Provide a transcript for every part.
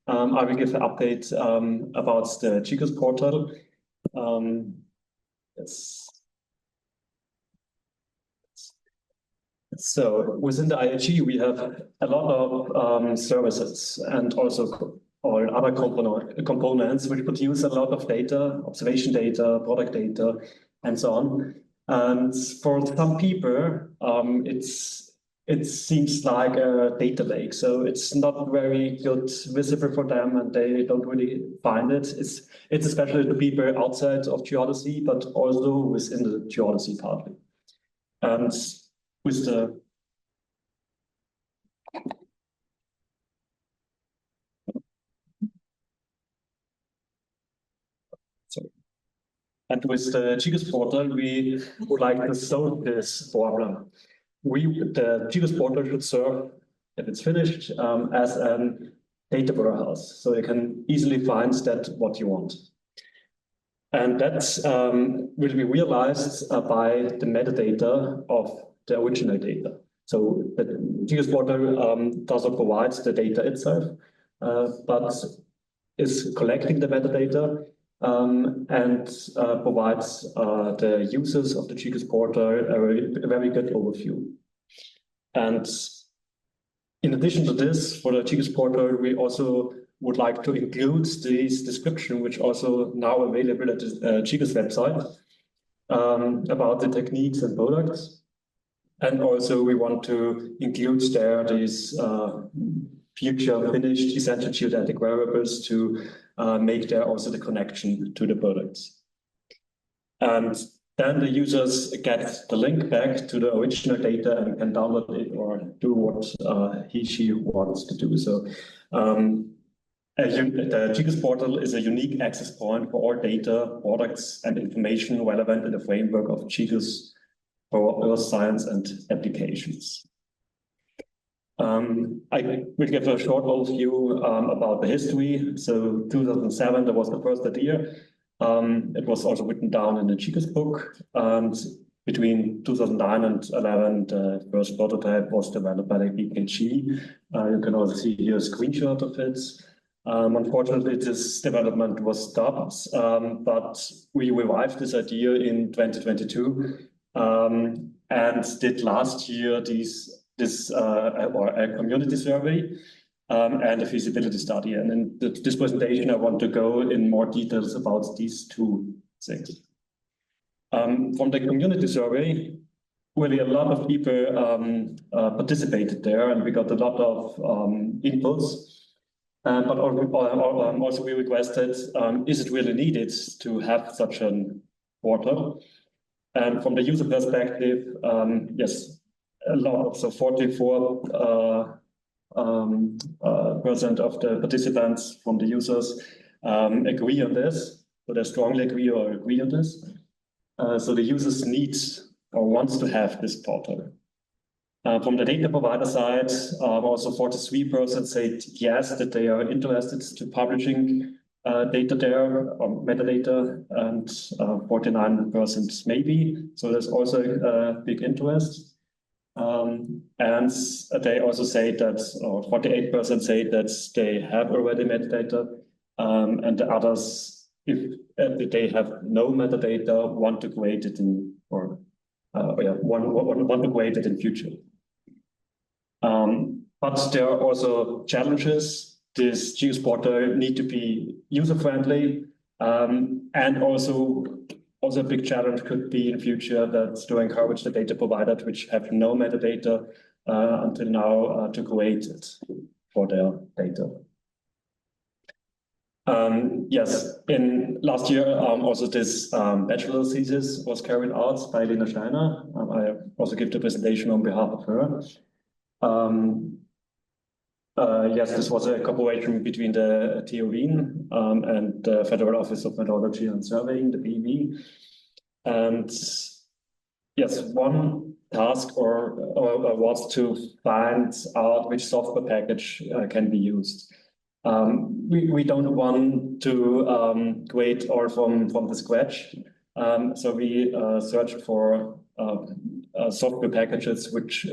I will give an update about the GGOS portal. Yes. So within the IAG, we have a lot of services and also all other components which produce a lot of data, observation data, product data, and so on. And for some people, it seems like a data lake. So it's not very good visible for them, and they don't really find it. It's especially the people outside of Geodesy, but also within the Geodesy partly. And with the GGOS portal, we would like to solve this problem. The GGOS portal should serve, if it's finished, as a data warehouse, so you can easily find what you want. And that will be realized by the metadata of the original data. So the GGOS portal doesn't provide the data itself, but is collecting the metadata and provides the users of the GGOS portal a very good overview. And in addition to this, for the GGOS portal, we also would like to include this description, which also now available at the GGOS website, about the techniques and products. And also we want to include there these future finished essential geodetic variables to make there also the connection to the products. And then the users get the link back to the original data and can download it or do what she wants to do. So the GGOS portal is a unique access point for all data, products, and information relevant in the framework of GGOS for earth science and applications. I will give a short overview about the history. So 2007, that was the first idea. It was also written down in the GGOS book. And between 2009 and 2011, the first prototype was developed by the BKG. You can also see here a screenshot of it. Unfortunately, this development was stopped, but we revived this idea in 2022 and did last year a community survey and a feasibility study. And in this presentation, I want to go in more details about these two things. From the community survey, really a lot of people participated there, and we got a lot of inputs. But also we requested, is it really needed to have such a portal? And from the user perspective, yes, a lot. So 44% of the participants from the users agree on this. So they strongly agree on this. So the users need or wants to have this portal. From the data provider side, also 43% said yes, that they are interested to publishing data there, or metadata, and 49% maybe. So there's also a big interest. And they also say that, or 48% say that they have already metadata, and the others, if they have no metadata, want to create it in, or want to create it in future. But there are also challenges. This GGOS portal need to be user-friendly, and also a big challenge could be in future that's to encourage the data providers which have no metadata until now to create it for their data. Yes, in last year, also this bachelor thesis was carried out by Lena Steiner. I also give the presentation on behalf of her. Yes, this was a cooperation between the TU Wien and the Federal Office of Meteorology and Surveying, the BEV. And yes, one task was to find out which software package can be used. We don't want to create all from the scratch. So we searched for software packages which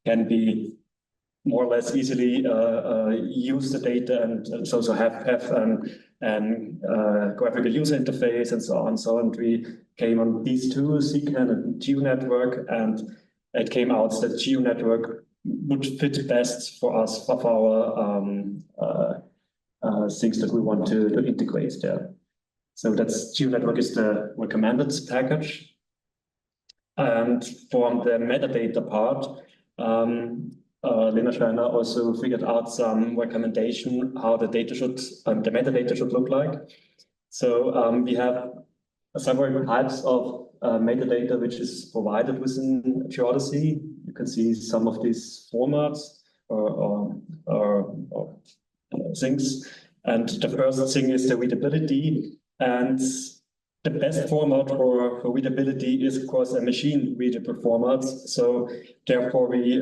can be more or less easily use the data and so have an graphical user interface and so on. So, and we came on these two, Sehnal and GeoNetwork, and it came out that GeoNetwork would fit best for us for our things that we want to integrate there. So that's GeoNetwork is the recommended package. And from the metadata part, Lena Schreiner also figured out some recommendation how the data should, the metadata should look like. So we have several types of metadata which is provided within Geodesy. You can see some of these formats or things. And the first thing is the readability. And the best format for readability is, of course, a machine readable format. So therefore, we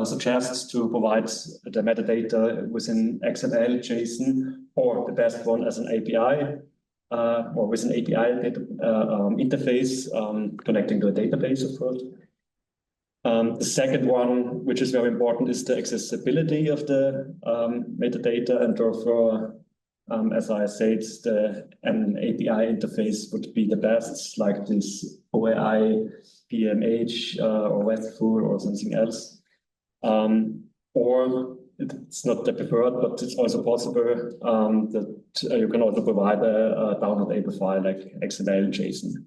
suggest to provide the metadata within XML, JSON, or the best one as an API, or with an API data, interface connecting to a database, of course. The second one, which is very important, is the accessibility of the metadata, and therefore, as I said, an API interface would be the best, like this OAI, PMH, or RESTful, or something else. Or it's not the preferred, but it's also possible that you can also provide a downloadable file like XML, JSON.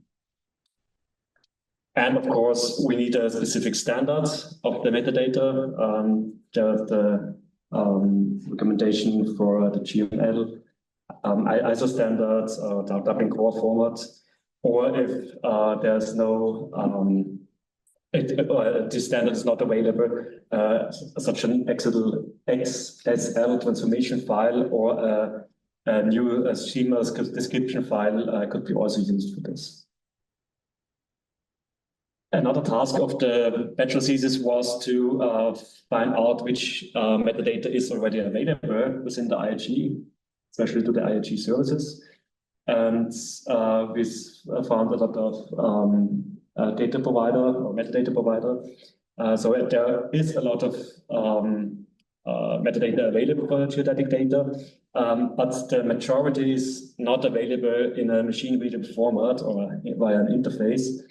And of course, we need a specific standard of the metadata. The recommendation for the GML, ISO standards, Dublin core format, or if there's no, this standard is not available, such an XSL transformation file or a new schema description file could be also used for this. Another task of the bachelor thesis was to find out which metadata is already available within the IHE, especially to the IHE services. And we found a lot of data provider or metadata provider. So there is a lot of metadata available for geodetic data, but the majority is not available in a machine readable format or via an interface.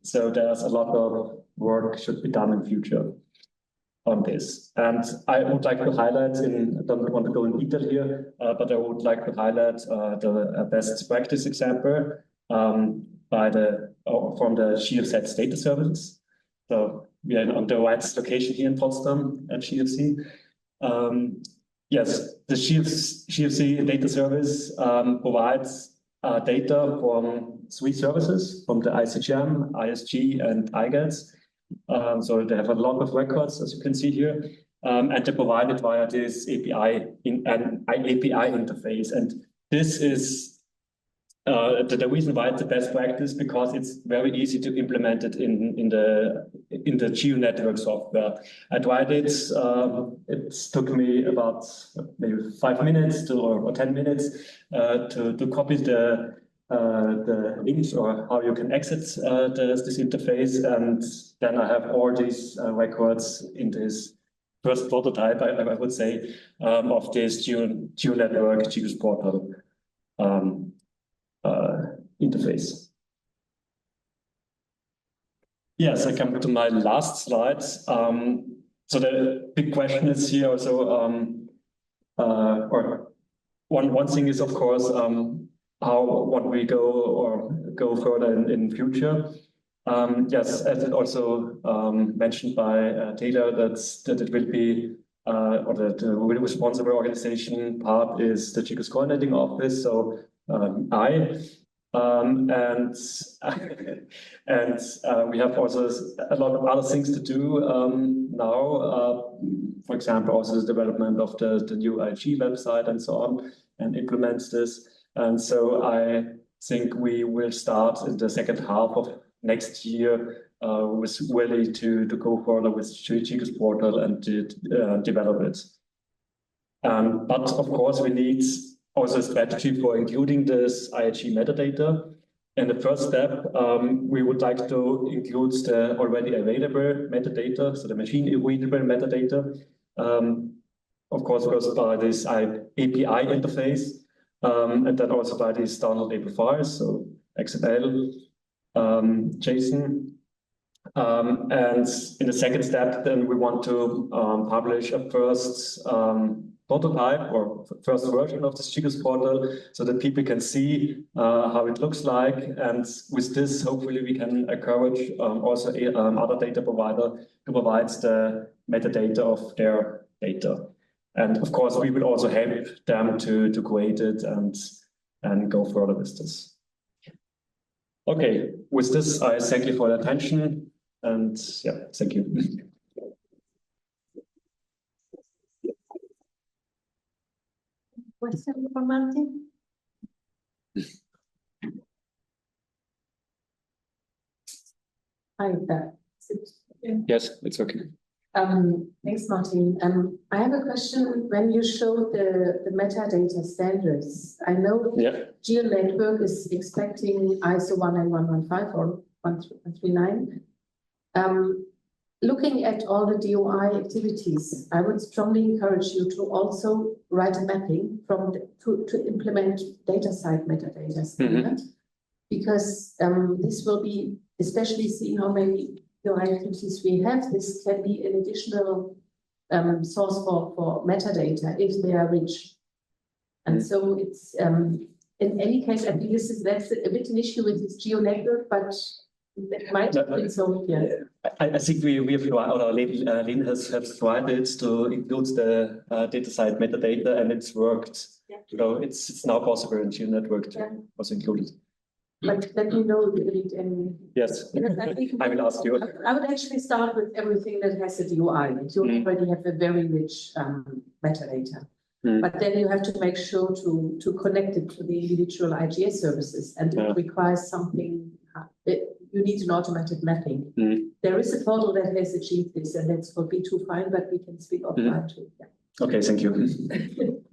So there's a lot of work should be done in future on this. And I would like to highlight, I don't want to go in detail here, but I would like to highlight the best practice example from the GeoDesy data services. So we are on the right location here in Potsdam at GFC. Yes, the GFC data service provides data from 3 services, from the ICGM, ISG, and IGEDS. So they have a lot of records, as you can see here, and they provide it via this API in an API interface. And this is the reason why it's the best practice, because it's very easy to implement it in the GeoNetwork software. I tried it. It took me about maybe 5 minutes or 10 minutes to copy the links or how you can exit this interface, and then I have all these records in this first prototype, I would say, of this GeoNetwork GGOS portal interface. Yes, I come to my last slide. So the big question is here also, or one thing is, of course, what we go further in future. Yes, as it also mentioned by Taylor, that it will be, or that the responsible organization part is the GGOS coordinating office. So we have also a lot of other things to do now. For example, also the development of the new IHE website and so on, and implements this. And so I think we will start in the second half of next year with really to go further with GGOS portal and to develop it. But of course, we need also a strategy for including this IHE metadata. in the first step, we would like to include the already available metadata, so the machine-readable metadata. Of course, first by this API interface, and then also by these downloadable files, so XML, JSON. And in the second step, then we want to publish a first prototype or first version of this GGOS portal so that people can see how it looks like. And with this, hopefully we can encourage also other data provider to provide the metadata of their data. And of course, we will also help them to create it and go further with this. Okay, with this, I thank you for your attention. And yeah, thank you. Question for Martin? Hi there. Yes, it's okay. Thanks, Martin. I have a question. When you show the metadata standards, I know GeoNetwork is expecting ISO 19115 or 139. Looking at all the DOI activities, I would strongly encourage you to also write a mapping to implement data side metadata standard, because this will be, especially seeing how many DOI activities we have, this can be an additional source for metadata if they are rich. And so it's, in any case, I think that's a bit an issue with this GeoNetwork, but that might have been solved, yeah. I think we have tried, or Lynn has tried it to include the data side metadata, and it's worked. Yeah. So it's now possible in GeoNetwork to was included. But let me know if you need any. Yes, I will ask you. I would actually start with everything that has a DOI. You already have a very rich metadata. But then you have to make sure to connect it to the individual IGS services, and it requires something. You need an automatic mapping. There is a portal that has achieved this, and that's for B2 fine, but we can speak offline too. Yeah. Okay, thank you.